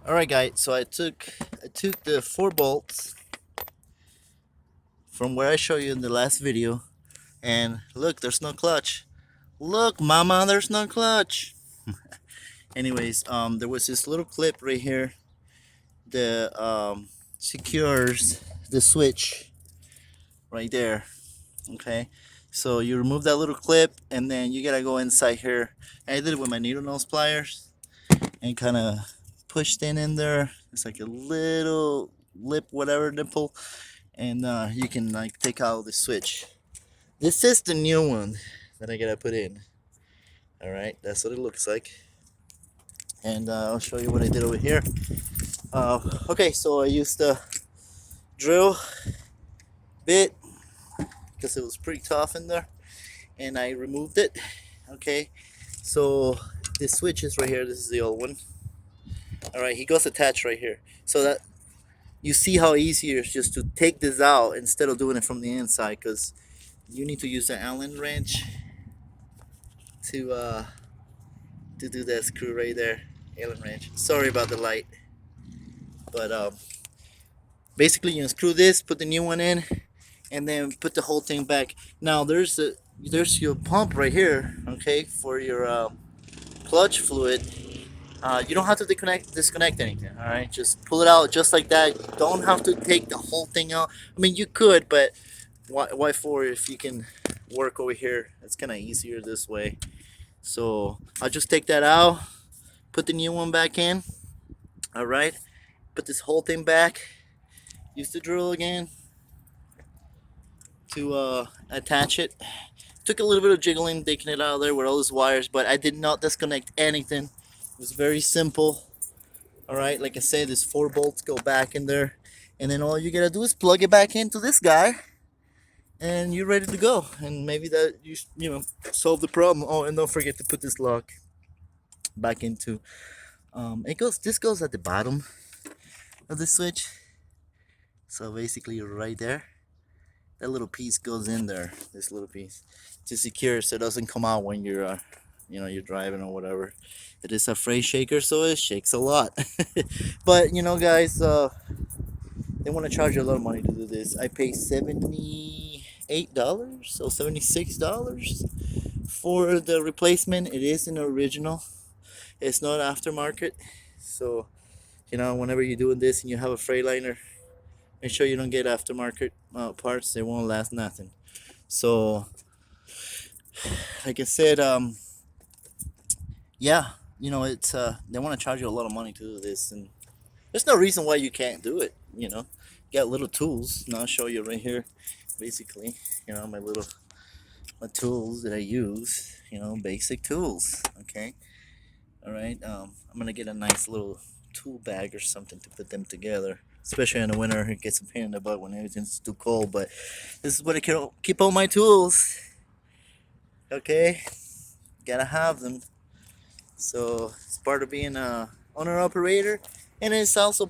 All right, guys. So I took the 4 bolts from where I showed you in the last video, and look, there's no clutch. Look, mama, there's no clutch. Anyways, there was this little clip right here that secures the switch right there. Okay, so you remove that little clip, and then you gotta go inside here. And I did it with my needle nose pliers and kind of pushed in there. It's like a little lip, whatever nipple, and you can like take out the switch. This is the new one that I gotta put in. All right, that's what it looks like, and I'll show you what I did over here. Okay, so I used the drill bit because it was pretty tough in there, and I removed it. Okay, so this switch is right here. This is the old one. All right, he goes attached right here, so that you see how easy it is just to take this out instead of doing it from the inside, because you need to use an Allen wrench to do that screw right there. Allen wrench. Sorry about the light, but basically you unscrew this, put the new one in, and then put the whole thing back. Now there's your pump right here, okay, for your clutch fluid. You don't have to disconnect anything. All right, just pull it out just like that. You don't have to take the whole thing out. I mean, you could, but why for if you can work over here? It's kind of easier this way. So I'll just take that out, put the new one back in. All right, put this whole thing back. Use the drill again to attach it. Took a little bit of jiggling, taking it out of there with all those wires, but I did not disconnect anything. It was very simple. All right, like I said, these 4 bolts go back in there, and then all you gotta do is plug it back into this guy, and you're ready to go. And maybe that you solve the problem. Oh, and don't forget to put this lock back into. It goes. This goes at the bottom of the switch. So basically, right there, that little piece goes in there. This little piece to secure, so it doesn't come out when you're driving or whatever. It is a freight shaker, so it shakes a lot. But guys, they want to charge you a lot of money to do this. I pay $78, so $76 for the replacement. It is an original. It's not aftermarket. So whenever you're doing this and you have a Freightliner, make sure you don't get aftermarket parts. They won't last nothing. So, like I said, yeah, it's they want to charge you a lot of money to do this, and there's no reason why you can't do it. Got little tools. And I'll show you right here. Basically, my tools that I use. Basic tools. Okay. All right. I'm gonna get a nice little tool bag or something to put them together. Especially in the winter, it gets a pain in the butt when everything's too cold. But this is what I can keep all my tools. Okay. Gotta have them. So it's part of being a owner operator, and it's also